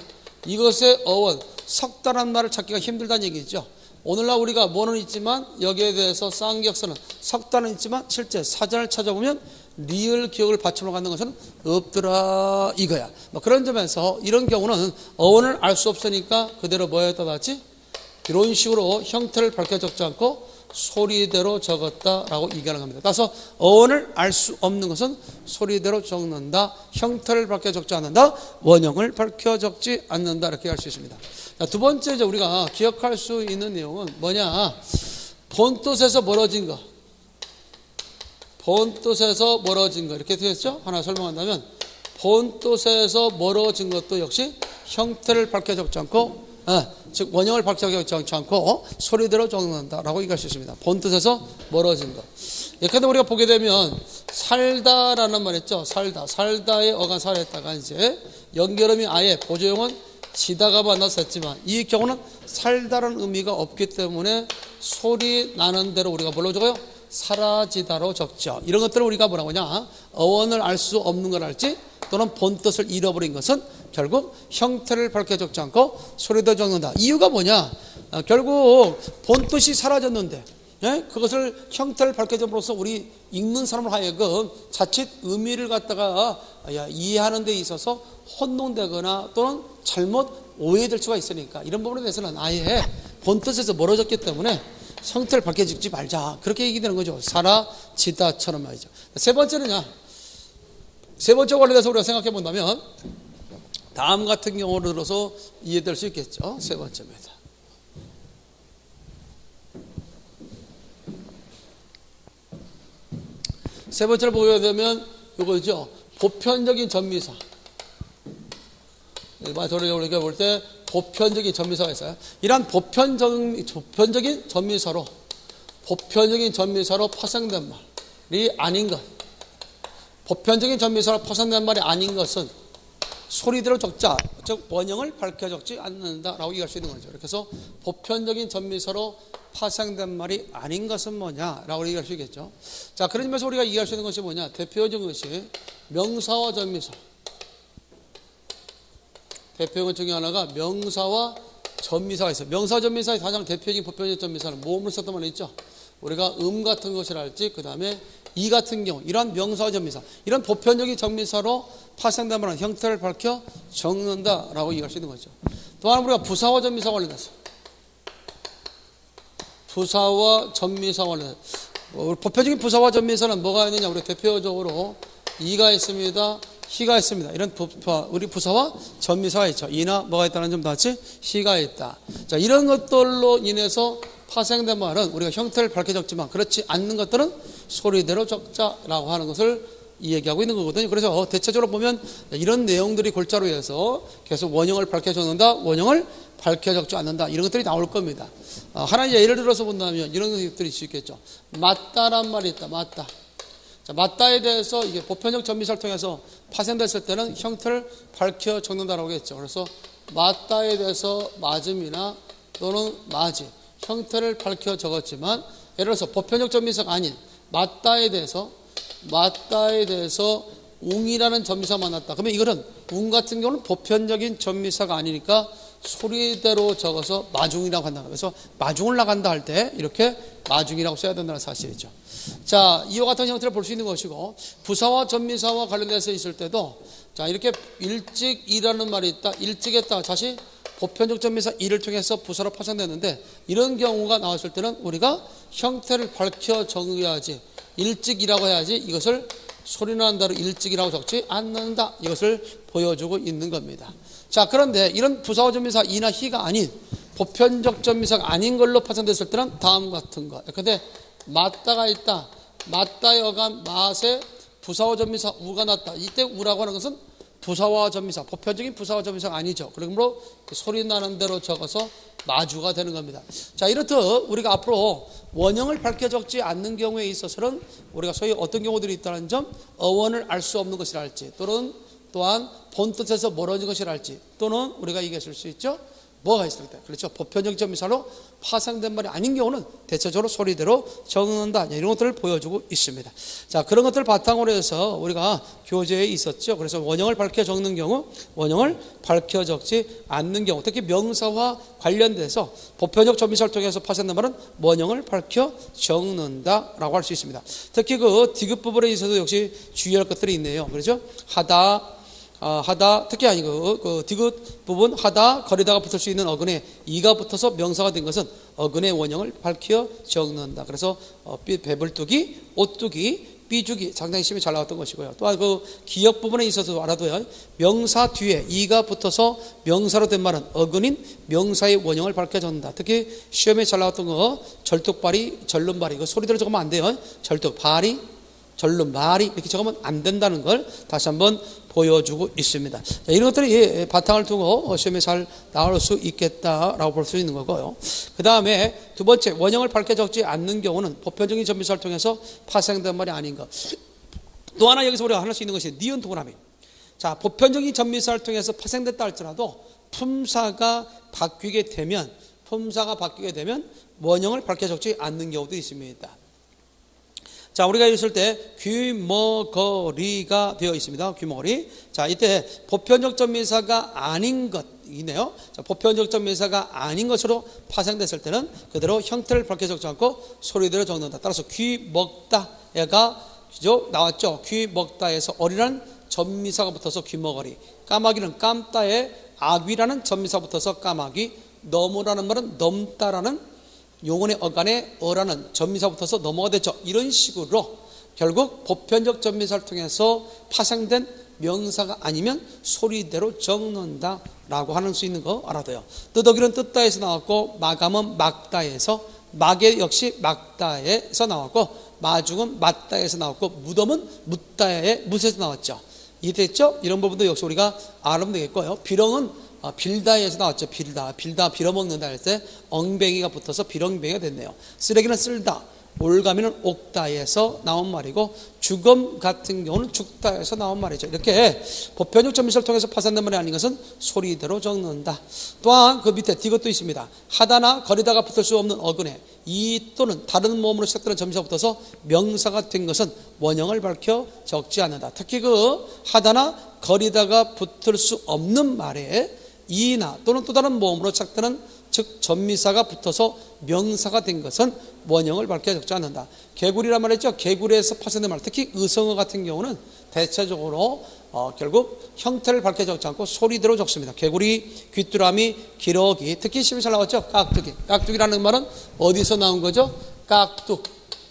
이것의 어원, 석다라는 말을 찾기가 힘들다는 얘기죠. 오늘날 우리가 뭐는 있지만 여기에 대해서 쌍기역서는 석다는 있지만 실제 사전을 찾아보면 리을 기억을 받침으로 갖는 것은 없더라 이거야. 그런 점에서 이런 경우는 어원을 알 수 없으니까 그대로 뭐였다 놨지? 이런 식으로 형태를 밝게 적지 않고 소리대로 적었다라고 얘기하는 겁니다. 따라서 어원을 알 수 없는 것은 소리대로 적는다. 형태를 밝혀 적지 않는다. 원형을 밝혀 적지 않는다. 이렇게 할 수 있습니다. 자, 두 번째 우리가 기억할 수 있는 내용은 뭐냐? 본뜻에서 멀어진 거. 본뜻에서 멀어진 거. 이렇게 되었죠? 하나 설명한다면 본뜻에서 멀어진 것도 역시 형태를 밝혀 적지 않고 즉 원형을 밝혀 적지 않고 소리대로 적는다라고 얘기할 수 있습니다. 본뜻에서 멀어진 것. 예컨대 우리가 보게 되면 살다라는 말 있죠. 살다의 어간 살했다가 이제 연결음이 아예 보조용은 지다가 만나서 했지만 이 경우는 살다라는 의미가 없기 때문에 소리 나는 대로 우리가 뭘로 적어요? 사라지다로 적죠. 이런 것들을 우리가 뭐라고 하냐? 어원을 알 수 없는 걸 알지 또는 본뜻을 잃어버린 것은 결국 형태를 밝혀 적지 않고 소리대로 적는다. 이유가 뭐냐? 결국 본뜻이 사라졌는데 그것을 형태를 밝혀줌으로써 우리 읽는 사람을 하여금 자칫 의미를 갖다가 이해하는 데 있어서 혼동되거나 또는 잘못 오해될 수가 있으니까 이런 부분에 대해서는 아예 본뜻에서 멀어졌기 때문에 형태를 밝혀 적지 말자. 그렇게 얘기되는 거죠. 사라지다처럼 말이죠. 세 번째는요. 세 번째 관련해서 우리가 생각해 본다면 다음 같은 경우를 들어서 이해될 수 있겠죠. 세 번째입니다. 세 번째를 보게 되면 이거죠. 보편적인 전미사. 우리가 볼 때 보편적인 전미사가 있어요. 이러한 보편적인 전미사로 파생된 말이 아닌 것. 보편적인 전미사로 파생된 말이 아닌 것은 소리대로 적자, 즉 원형을 밝혀 적지 않는다라고 얘기할 수 있는 거죠. 그래서 보편적인 전미사로 파생된 말이 아닌 것은 뭐냐라고 얘기할 수 있겠죠. 자, 그런 점에서 우리가 얘기할 수 있는 것이 뭐냐? 대표적인 것이 명사와 전미사. 대표적인 중에 하나가 명사와 전미사가 있어요. 명사와 전미사의 가장 대표적인 보편적 전미사는 모음을 썼던 말이 있죠. 우리가 같은 것이랄지, 그 다음에 이 같은 경우, 이러한 명사와 전미사, 이런 보편적인 전미사로 파생된 말은 형태를 밝혀 적는다라고 얘기할 수 있는 거죠. 또 하나 우리가 부사와 전미사 관련해서, 부사와 전미사 관련해서, 보편적인 부사와 전미사는 뭐가 있느냐? 우리 대표적으로 이가 있습니다, 희가 있습니다. 이런 우리 부사와 전미사가 있죠. 이나 뭐가 있다는 점 같이 희가 있다. 자, 이런 것들로 인해서 파생된 말은 우리가 형태를 밝혀 적지만 그렇지 않는 것들은 소리대로 적자라고 하는 것을 얘기하고 있는 거거든요. 그래서 대체적으로 보면 이런 내용들이 골자로 해서 계속 원형을 밝혀 적는다, 원형을 밝혀 적지 않는다, 이런 것들이 나올 겁니다. 하나의 예를 들어서 본다면 이런 것들이 있을 수 있겠죠. 맞다란 말이 있다. 맞다. 자, 맞다에 대해서 이게 보편적 전미사를 통해서 파생됐을 때는 형태를 밝혀 적는다라고 했죠. 그래서 맞다에 대해서 맞음이나 또는 맞이, 형태를 밝혀 적었지만 예를 들어서 보편적 전미사가 아닌 맞다에 대해서 웅이라는 전미사 만났다. 그러면 이거는 웅 같은 경우는 보편적인 전미사가 아니니까 소리대로 적어서 마중이라고 한다. 그래서 마중을 나간다 할 때 이렇게 마중이라고 써야 된다는 사실이죠. 자, 이와 같은 형태를 볼 수 있는 것이고, 부사와 전미사와 관련돼서 있을 때도 자, 이렇게 일찍이라는 말이 있다. 일찍 했다. 다시 보편적 전미사 이를 통해서 부사로 파생되는데 이런 경우가 나왔을 때는 우리가 형태를 밝혀 적어야지, 일찍이라고 해야지 이것을 소리나는 대로 일찍이라고 적지 않는다, 이것을 보여주고 있는 겁니다. 자, 그런데 이런 부사와 전미사 이나 희가 아닌 보편적 전미사가 아닌 걸로 파생됐을 때는 다음 같은 거. 근데 맞다가 있다. 맞다에 어간 맛에 부사와 전미사 우가 났다. 이때 우라고 하는 것은 부사와 전미사, 보편적인 부사와 전미사가 아니죠. 그러므로 소리 나는 대로 적어서 마주가 되는 겁니다. 자, 이렇듯 우리가 앞으로 원형을 밝혀 적지 않는 경우에 있어서는 우리가 소위 어떤 경우들이 있다는 점, 어원을 알 수 없는 것이랄지, 또한 본뜻에서 멀어진 것이랄지, 또는 우리가 얘기했을 수 있죠. 뭐가 있을 때, 그렇죠. 보편적 전미사로 파생된 말이 아닌 경우는 대체적으로 소리대로 적는다, 이런 것들을 보여주고 있습니다. 자, 그런 것들을 바탕으로 해서 우리가 교재에 있었죠. 그래서 원형을 밝혀 적는 경우, 원형을 밝혀 적지 않는 경우, 특히 명사와 관련돼서 보편적 전미사를 통해서 파생된 말은 원형을 밝혀 적는다라고 할 수 있습니다. 특히 그 디귿 부분에 있어서 역시 주의할 것들이 있네요. 그렇죠. 하다, 특히 아니고 그 디귿 부분 하다, 거리다가 붙을 수 있는 어근에 이가 붙어서 명사가 된 것은 어근의 원형을 밝혀 적는다. 그래서 배불뚝이, 오뚝이, 삐죽이 상당히 시험에 잘 나왔던 것이고요. 또한 그 기역 부분에 있어서 알아둬야 명사 뒤에 이가 붙어서 명사로 된 말은 어근인 명사의 원형을 밝혀 적는다. 특히 시험에 잘 나왔던 거 절뚝발이, 절름발이, 그 소리대로 적으면 안 돼요. 절뚝발이, 절름발이 이렇게 적으면 안 된다는 걸 다시 한번 보여주고 있습니다. 자, 이런 것들이 바탕을 두고 시험에 잘 나올 수 있겠다라고 볼 수 있는 거고요. 그 다음에 두 번째, 원형을 밝혀 적지 않는 경우는 보편적인 전미사를 통해서 파생된 말이 아닌 것. 또 하나 여기서 우리가 할 수 있는 것이 니은 동그라미. 자, 보편적인 전미사를 통해서 파생됐다 할지라도 품사가 바뀌게 되면 원형을 밝혀 적지 않는 경우도 있습니다. 자, 우리가 있을 때 귀머거리가 되어 있습니다. 귀머거리. 자, 이때 보편적 전미사가 아닌 것이네요. 자, 보편적 전미사가 아닌 것으로 파생됐을 때는 그대로 형태를 밝혀 적지 않고 소리대로 적는다. 따라서 귀먹다가 그죠? 나왔죠. 귀먹다에서 어리라는 전미사가 붙어서 귀머거리. 까마귀는 깜다에 아귀라는 전미사가 붙어서 까마귀. 너무라는 말은 넘다라는 용언의 어간에 어라는 전미사 붙어서 넘어가 됐죠. 이런 식으로 결국 보편적 전미사를 통해서 파생된 명사가 아니면 소리대로 적는다라고 하는 수 있는 거 알아둬요. 뜨덕이는 뜯다에서 나왔고, 마감은 막다에서, 막에 역시 막다에서 나왔고, 마중은 맞다에서 나왔고, 무덤은 묻다에 묻에서 나왔죠. 이해됐죠? 이런 부분도 역시 우리가 알아보면 되겠고요. 비렁은 빌다에서 나왔죠. 빌다 빌어먹는다 할 때 엉뱅이가 붙어서 빌엉뱅이가 됐네요. 쓰레기는 쓸다, 올가미는 옥다에서 나온 말이고, 죽음 같은 경우는 죽다에서 나온 말이죠. 이렇게 보편적 접미사를 통해서 파생된 말이 아닌 것은 소리대로 적는다. 또한 그 밑에 이것도 있습니다. 하다나 거리다가 붙을 수 없는 어근에 이 또는 다른 모음으로 시작되는 접미사가 붙어서 명사가 된 것은 원형을 밝혀 적지 않는다. 특히 그 하다나 거리다가 붙을 수 없는 말에 이나 또는 또 다른 모음으로 시작되는 즉 접미사가 붙어서 명사가 된 것은 원형을 밝혀 적지 않는다. 개구리란 말이죠. 개구리에서 파생된 말, 특히 의성어 같은 경우는 대체적으로 결국 형태를 밝혀 적지 않고 소리대로 적습니다. 개구리, 귀뚜라미, 기러기, 특히 12살 나왔죠. 깍두기. 깍두기라는 말은 어디서 나온 거죠?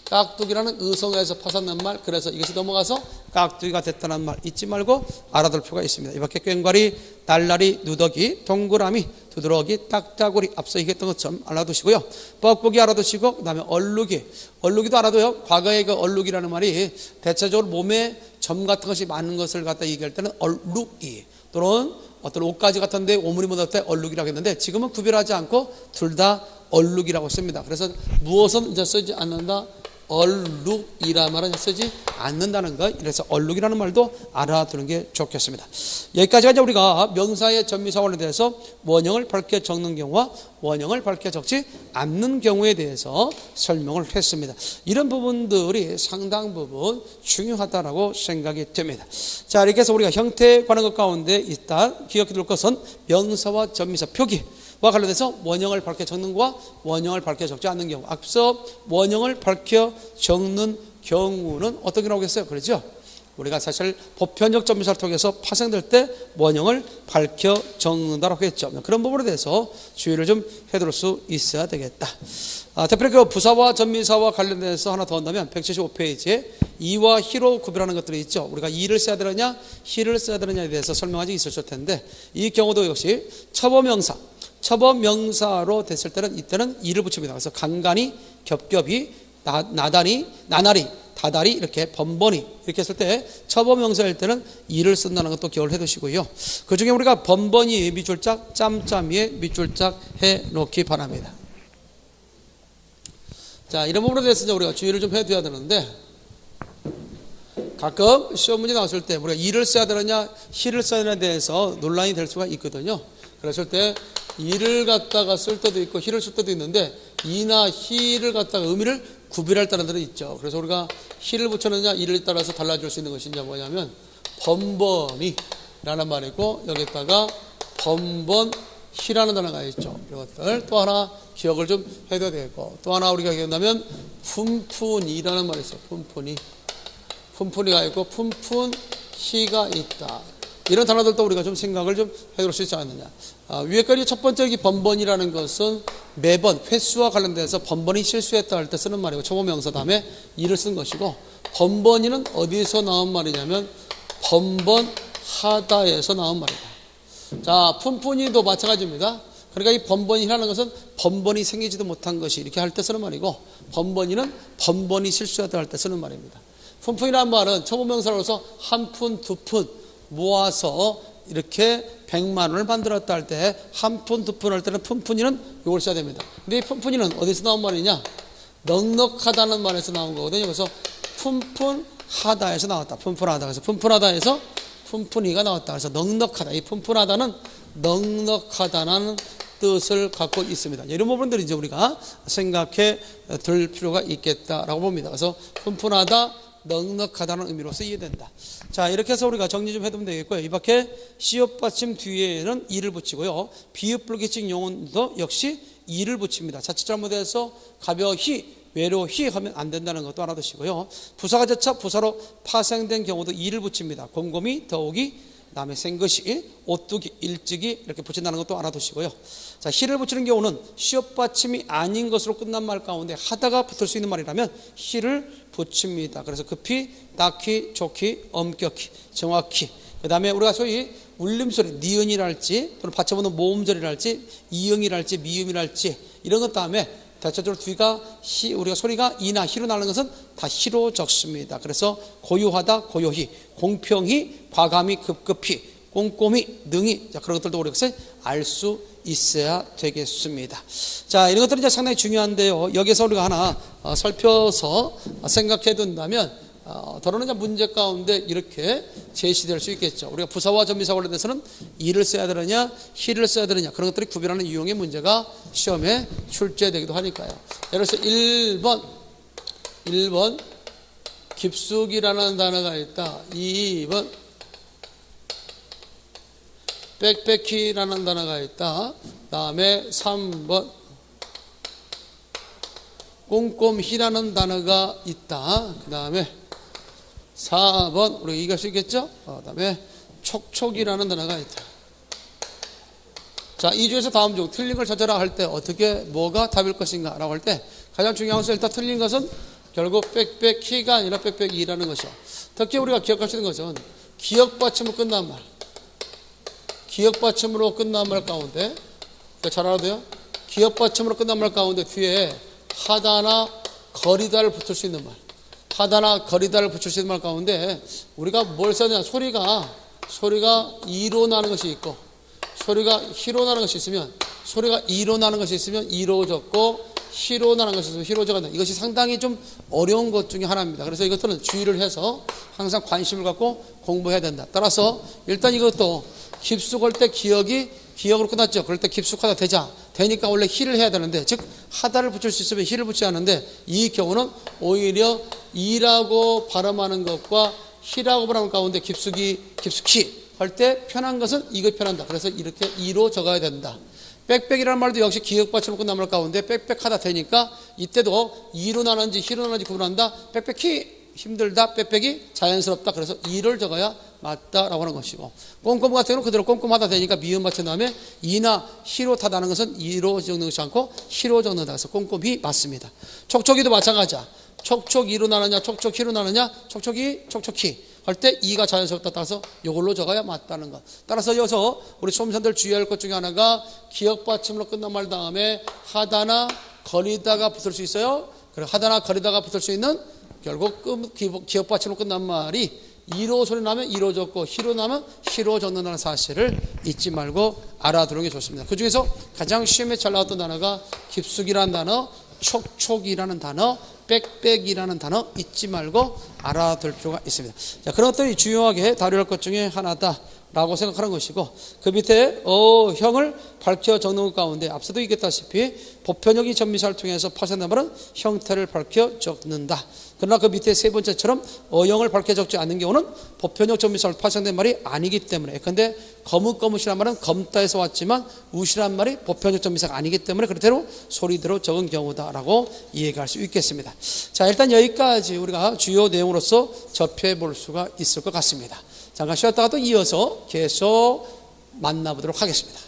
깍두기라는 의성어에서 파생된 말. 그래서 이것이 넘어가서 깍두기가 됐다는 말 잊지 말고 알아둘 필요가 있습니다. 이 밖에 꽹과리, 날라리, 누더기, 동그라미, 두드러기, 딱따구리 앞서 얘기했던 것처럼 알아두시고요. 뻐꾸기 알아두시고 그다음에 얼룩이도 알아둬요. 과거에 그 얼룩이라는 말이 대체적으로 몸에 점 같은 것이 많은 것을 갖다 얘기할 때는 얼룩이 또는 어떤 옷가지 같은데 오물이 묻을 때 얼룩이라고 했는데 지금은 구별하지 않고 둘 다 얼룩이라고 씁니다. 그래서 무엇은 이제 쓰지 않는다. 얼룩이라는 말은 쓰지 않는다는 것. 그래서 얼룩이라는 말도 알아두는 게 좋겠습니다. 여기까지가 이제 우리가 명사의 접미사원에 대해서 원형을 밝혀 적는 경우와 원형을 밝혀 적지 않는 경우에 대해서 설명을 했습니다. 이런 부분들이 상당 부분 중요하다라고 생각이 됩니다. 자, 이렇게 해서 우리가 형태에 관한 것 가운데 일단 기억해 둘 것은 명사와 접미사 표기 와 관련해서 원형을 밝혀 적는 것과 원형을 밝혀 적지 않는 경우. 앞서 원형을 밝혀 적는 경우는 어떤 경우라고 했어요? 그렇죠? 우리가 사실 보편적 접미사를 통해서 파생될 때 원형을 밝혀 적는다고 했죠. 그런 부분에 대해서 주의를 좀 해둘 수 있어야 되겠다. 특별히 그 부사와 접미사와 관련돼서 하나 더 한다면 175페이지에 이와 히로 구별하는 것들이 있죠. 우리가 이를 써야 되느냐 히를 써야 되느냐에 대해서 설명한 적이 있었을 텐데 이 경우도 역시 첩어명사로 됐을 때는 이때는 이를 붙입니다. 그래서 간간히, 겹겹이, 나다리, 나나리, 다다리 이렇게 번번이 이렇게 했을 때 첩어명사일 때는 이를 쓴다는 것도 기억을 해두시고요. 그 중에 우리가 번번이 밑줄짝, 짬짬이에 밑줄짝 해놓기 바랍니다. 자, 이런 부분에 대해서 이제 우리가 주의를 좀 해둬야 되는데 가끔 시험 문제 나왔을 때 우리가 이를 써야 되느냐 히를 써야 되느냐에 대해서 논란이 될 수가 있거든요. 그랬을 때 이를 갖다가 쓸 때도 있고 히를 쓸 때도 있는데 이나 히를 갖다가 의미를 구별할 때는 들은 있죠. 그래서 우리가 히를 붙였느냐 이를 따라서 달라질 수 있는 것이 이제 뭐냐면 번번이라는 말이 있고 여기다가 번번히라는 단어가 있죠. 이것들 또 하나 기억을 좀 해둬야 되겠고 또 하나 우리가 기억나면 푼푼이라는 말이 있어요. 푼푼이가 있고 푼푼히가 있다. 이런 단어들도 우리가 좀 생각을 좀 해둘 수 있지 않느냐. 위에까지 첫 번째 이 번번이라는 것은 매번 횟수와 관련돼서 번번이 실수했다 할 때 쓰는 말이고 초보명사 다음에 이를 쓴 것이고 번번이는 어디서 나온 말이냐면 번번하다에서 나온 말이다. 자, 푼푼이도 마찬가지입니다. 그러니까 이 번번이라는 것은 번번이 생기지도 못한 것이 이렇게 할 때 쓰는 말이고 번번이는 번번이 실수했다 할 때 쓰는 말입니다. 푼푼이라는 말은 초보명사로서 한 푼, 두 푼 모아서 이렇게 100만 원을 만들었다 할 때 한 푼, 두 푼 할 때는 푼푼이는 이걸 써야 됩니다. 근데 이 푼푼이는 어디서 나온 말이냐? 넉넉하다는 말에서 나온 거거든요. 그래서 푼푼하다에서 나왔다. 푼푼하다. 그래서 푼푼하다에서 푼푼이가 나왔다. 그래서 넉넉하다. 이 푼푼하다는 넉넉하다는 뜻을 갖고 있습니다. 이런 부분들이 이제 우리가 생각해 둘 필요가 있겠다라고 봅니다. 그래서 푼푼하다, 넉넉하다는 의미로서 이해된다. 자, 이렇게 해서 우리가 정리 좀 해두면 되겠고요. 이 밖에 시옷 받침 뒤에는 이를 붙이고요. 비읍 불규칙 용언도 역시 이를 붙입니다. 자칫 잘못해서 가벼히 외로히 하면 안 된다는 것도 알아두시고요. 부사가 재차 부사로 파생된 경우도 이를 붙입니다. 곰곰이, 더욱이, 그다음에 생것이, 오뚜기, 일찍이 이렇게 붙인다는 것도 알아두시고요. 자, 히를 붙이는 경우는 시옷 받침이 아닌 것으로 끝난 말 가운데 하다가 붙을 수 있는 말이라면 히를 붙입니다. 그래서 급히, 딱히, 좋기, 엄격히, 정확히. 그 다음에 우리가 소위 울림소리, 니은이랄지 또는 받쳐보는 모음절이랄지 이응이랄지 미음이랄지 이런 것 다음에 대체적으로 뒤가 우리가 소리가 이나 히로 나는 것은 다 히로 적습니다. 그래서 고요하다, 고요히, 공평히, 과감히, 급급히, 꼼꼼히, 능히 자, 그런 것들도 우리가 알 수 있어야 되겠습니다. 자, 이런 것들은 이제 상당히 중요한데요. 여기서 우리가 하나 살펴서 생각해 둔다면 더러는 이제 문제 가운데 이렇게 제시될 수 있겠죠. 우리가 부사와 전미사 관련돼서는 이를 써야 되느냐, 히를 써야 되느냐 그런 것들이 구별하는 유형의 문제가 시험에 출제되기도 하니까요. 예를 들어서 1번 깊숙이라는 단어가 있다. 2번 빽빽히라는 단어가 있다. 그 다음에 3번 꼼꼼히라는 단어가 있다. 그 다음에 4번 우리가 이해할 수 있겠죠? 그 다음에 촉촉이라는 단어가 있다. 자, 이 중에서 다음 중 틀린 걸 찾아라 할 때 어떻게 뭐가 답일 것인가 라고 할 때 가장 중요한 것은 일단 틀린 것은 결국 빽빽히가 아니라 빽빽이라는 것이요. 특히 우리가 기억할 수 있는 것은 기역받침으로 끝난 말, 기역받침으로 끝난 말 가운데 잘 알아야 돼요. 기역받침으로 끝난 말 가운데 뒤에 하다나 거리다를 붙일 수 있는 말, 하다나 거리다를 붙일 수 있는 말 가운데 우리가 뭘 써야 되냐. 소리가 이로 나는 것이 있고 소리가 히로 나는 것이 있으면, 소리가 이로 나는 것이 있으면 이로 적고 히로 나는 것이 있으면 히로 적는다. 이것이 상당히 좀 어려운 것 중에 하나입니다. 그래서 이것들은 주의를 해서 항상 관심을 갖고 공부해야 된다. 따라서 일단 이것도 깊숙할 때 기역으로 끝났죠. 그럴 때 깊숙하다 되니까 원래 히를 해야 되는데, 즉 하다를 붙일 수 있으면 히를 붙여야 하는데, 이 경우는 오히려 이라고 발음하는 것과 히라고 발음하는 가운데 깊숙이 할 때 편한 것은 이거 편한다. 그래서 이렇게 이로 적어야 된다. 빽빽이라는 말도 역시 기역받침으로 끝난 말 가운데 빽빽하다 되니까 이때도 이로 나는지 히로 나는지 구분한다. 빽빽히 힘들다, 빽빽이 자연스럽다. 그래서 이를 적어야 맞다라고 하는 것이고, 꼼꼼 같은 경우는 그대로 꼼꼼하다 되니까 미음 받친 다음에 이나 히로 타다는 것은 이로 적는 것이 않고 히로 적는다. 그래서 꼼꼼히 맞습니다. 촉촉이도 마찬가지야. 촉촉이로 나느냐 촉촉히로 나느냐, 촉촉히 할 때 이가 자연스럽다. 따라서 이걸로 적어야 맞다는 것. 따라서 여기서 우리 수험생들 주의할 것 중에 하나가 기역받침으로 끝난 말 다음에 하다나 거리다가 붙을 수 있어요. 그리고 하다나 거리다가 붙을 수 있는 결국 기역받침으로 끝난 말이 이로 소리 나면 이로 적고 히로 나면 히로 적는다는 사실을 잊지 말고 알아두는 게 좋습니다. 그 중에서 가장 시험에 잘 나왔던 단어가 깊숙이라는 단어, 촉촉이라는 단어, 빽빽이라는 단어 잊지 말고 알아둘 필요가 있습니다. 자, 그런 것들이 중요하게 다룰 것 중에 하나다라고 생각하는 것이고, 그 밑에 형을 밝혀 적는 것 가운데 앞서도 얘기했다시피 보편적인 전미사를 통해서 파생된 말은 형태를 밝혀 적는다. 그러나 그 밑에 세 번째처럼 어형을 밝혀 적지 않는 경우는 보편적 전미사로 파생된 말이 아니기 때문에, 근데 거뭇거뭇이란 말은 검다에서 왔지만 우시란 말이 보편적 전미사가 아니기 때문에 그대로 소리대로 적은 경우다라고 이해할 수 있겠습니다. 자, 일단 여기까지 우리가 주요 내용으로서 접해볼 수가 있을 것 같습니다. 잠깐 쉬었다가 또 이어서 계속 만나보도록 하겠습니다.